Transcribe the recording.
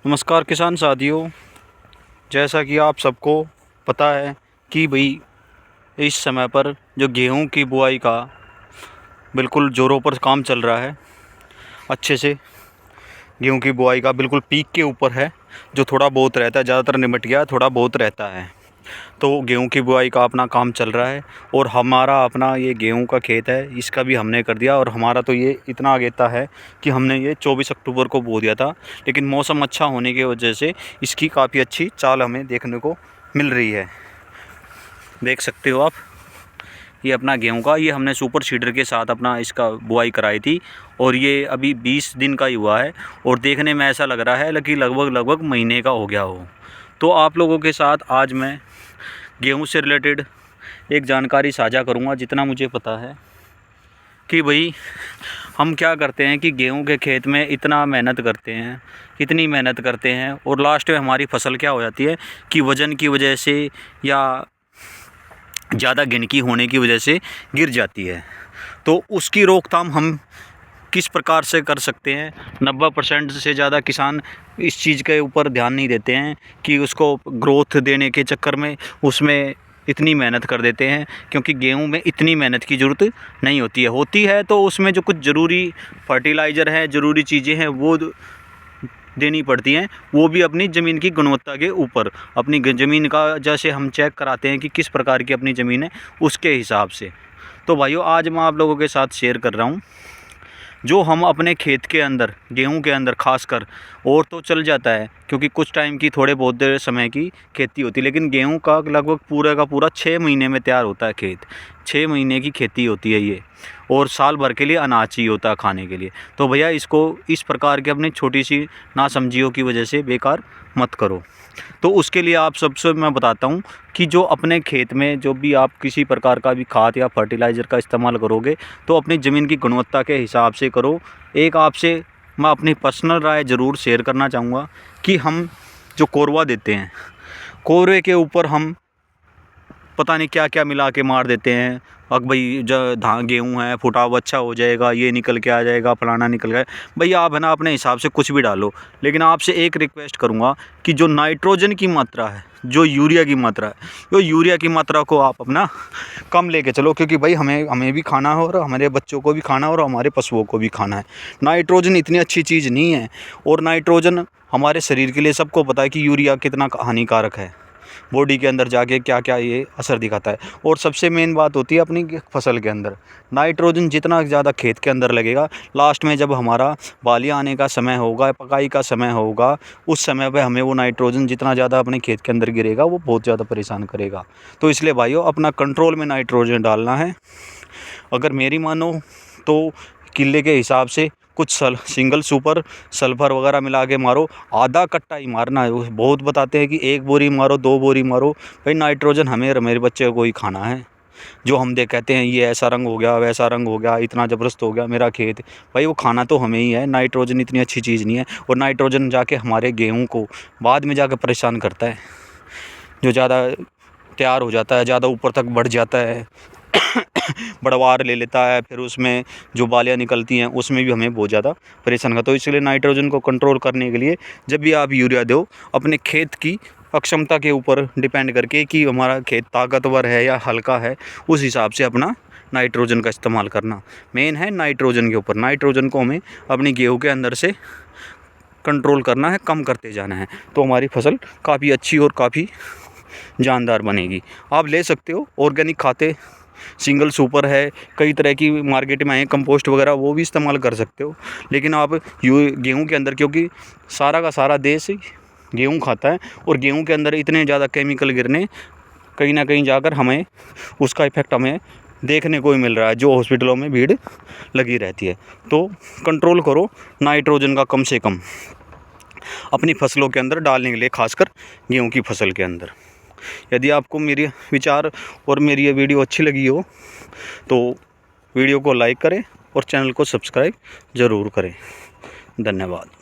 नमस्कार किसान साथियों, जैसा कि आप सबको पता है कि भाई इस समय पर जो गेहूं की बुआई का बिल्कुल ज़ोरों पर काम चल रहा है। अच्छे से गेहूं की बुआई का बिल्कुल पीक के ऊपर है। जो थोड़ा बहुत रहता है, ज़्यादातर निमट गया, थोड़ा बहुत रहता है। तो गेहूं की बुआई का अपना काम चल रहा है और हमारा अपना ये गेहूं का खेत है, इसका भी हमने कर दिया। और हमारा तो ये इतना आगेता है कि हमने ये 24 अक्टूबर को बो दिया था, लेकिन मौसम अच्छा होने की वजह से इसकी काफ़ी अच्छी चाल हमें देखने को मिल रही है। देख सकते हो आप, ये अपना गेहूं का, ये हमने सुपर सीडर के साथ अपना इसका बुआई कराई थी और ये अभी 20 दिन का ही हुआ है। और देखने में ऐसा लग रहा है कि लगभग महीने का हो गया हो। तो आप लोगों के साथ आज मैं गेहूं से रिलेटेड एक जानकारी साझा करूंगा, जितना मुझे पता है कि भाई हम क्या करते हैं कि गेहूं के खेत में इतना मेहनत करते हैं, कितनी मेहनत करते हैं, और लास्ट में हमारी फसल क्या हो जाती है कि वज़न की वजह से या ज़्यादा गिनकी होने की वजह से गिर जाती है। तो उसकी रोकथाम हम किस प्रकार से कर सकते हैं? 90% से ज़्यादा किसान इस चीज़ के ऊपर ध्यान नहीं देते हैं कि उसको ग्रोथ देने के चक्कर में उसमें इतनी मेहनत कर देते हैं, क्योंकि गेहूं में इतनी मेहनत की ज़रूरत नहीं होती है तो उसमें जो कुछ ज़रूरी फर्टिलाइज़र है, ज़रूरी चीज़ें हैं, वो देनी पड़ती हैं। वो भी अपनी ज़मीन की गुणवत्ता के ऊपर, अपनी ज़मीन का जैसे हम चेक कराते हैं कि किस प्रकार की अपनी ज़मीन है, उसके हिसाब से। तो भाइयों, आज मैं आप लोगों के साथ शेयर कर रहा हूँ जो हम अपने खेत के अंदर, गेहूं के अंदर खासकर, और तो चल जाता है क्योंकि कुछ टाइम की, थोड़े बहुत देर समय की खेती होती है, लेकिन गेहूं का लगभग पूरा का पूरा 6 महीने में तैयार होता है खेत। 6 महीने की खेती होती है ये, और साल भर के लिए अनाज चाहिए होता है खाने के लिए। तो भैया इसको इस प्रकार के अपनी छोटी सी नासमझियों की वजह से बेकार मत करो। तो उसके लिए आप सबसे मैं बताता हूँ कि जो अपने खेत में जो भी आप किसी प्रकार का भी खाद या फर्टिलाइज़र का इस्तेमाल करोगे तो अपनी ज़मीन की गुणवत्ता के हिसाब से करो। एक आपसे मैं अपनी पर्सनल राय ज़रूर शेयर करना चाहूँगा कि हम जो कोरवा देते हैं, कोरवे के ऊपर हम पता नहीं क्या क्या मिला के मार देते हैं। अब भाई गेहूँ है, फुटाव अच्छा हो जाएगा, ये निकल के आ जाएगा, फलाना निकल गया। भैया आप है ना अपने हिसाब से कुछ भी डालो, लेकिन आपसे एक रिक्वेस्ट करूँगा कि जो नाइट्रोजन की मात्रा है, जो यूरिया की मात्रा है, वो यूरिया की मात्रा को आप अपना कम लेके चलो, क्योंकि भाई हमें भी खाना है, और हमारे बच्चों को भी खाना है, और हमारे पशुओं को भी खाना है। नाइट्रोजन इतनी अच्छी चीज़ नहीं है, और नाइट्रोजन हमारे शरीर के लिए सबको पता है कि यूरिया कितना हानिकारक है, बॉडी के अंदर जाके क्या क्या ये असर दिखाता है। और सबसे मेन बात होती है अपनी फसल के अंदर, नाइट्रोजन जितना ज़्यादा खेत के अंदर लगेगा, लास्ट में जब हमारा बालियाँ आने का समय होगा, पकाई का समय होगा, उस समय पे हमें वो नाइट्रोजन जितना ज़्यादा अपने खेत के अंदर गिरेगा, वो बहुत ज़्यादा परेशान करेगा। तो इसलिए भाइयों, अपना कंट्रोल में नाइट्रोजन डालना है। अगर मेरी मानो तो किले के हिसाब से कुछ सिंगल सुपर सल्फ़र वगैरह मिला के मारो। आधा कट्टा ही मारना है। वो बहुत बताते हैं कि 1 बोरी मारो, 2 बोरी मारो। भाई नाइट्रोजन हमें और मेरे बच्चे को ही खाना है। जो हम कहते हैं ये ऐसा रंग हो गया, वैसा रंग हो गया, इतना ज़बरदस्त हो गया मेरा खेत, भाई वो खाना तो हमें ही है। नाइट्रोजन इतनी अच्छी चीज़ नहीं है, और नाइट्रोजन जाके हमारे गेहूँ को बाद में जाकर परेशान करता है। जो ज़्यादा तैयार हो जाता है, ज़्यादा ऊपर तक बढ़ जाता है, बढ़वार ले लेता है, फिर उसमें जो बालियाँ निकलती हैं उसमें भी हमें बहुत ज़्यादा परेशान करता है। तो इसलिए नाइट्रोजन को कंट्रोल करने के लिए जब भी आप यूरिया दो, अपने खेत की अक्षमता के ऊपर डिपेंड करके कि हमारा खेत ताकतवर है या हल्का है, उस हिसाब से अपना नाइट्रोजन का इस्तेमाल करना मेन है। नाइट्रोजन के ऊपर, नाइट्रोजन को हमें अपनी गेहूँ के अंदर से कंट्रोल करना है, कम करते जाना है, तो हमारी फसल काफ़ी अच्छी और काफ़ी जानदार बनेगी। आप ले सकते हो ऑर्गेनिक खाते, सिंगल सुपर है, कई तरह की मार्केट में है, कंपोस्ट वगैरह, वो भी इस्तेमाल कर सकते हो। लेकिन आप गेहूं के अंदर, क्योंकि सारा का सारा देश गेहूं खाता है, और गेहूं के अंदर इतने ज़्यादा केमिकल गिरने, कहीं ना कहीं जाकर हमें उसका इफ़ेक्ट हमें देखने को ही मिल रहा है, जो हॉस्पिटलों में भीड़ लगी रहती है। तो कंट्रोल करो नाइट्रोजन का कम से कम अपनी फसलों के अंदर डालने के लिए, खासकर गेहूं की फसल के अंदर। यदि आपको मेरे विचार और मेरी ये वीडियो अच्छी लगी हो तो वीडियो को लाइक करें और चैनल को सब्सक्राइब ज़रूर करें। धन्यवाद।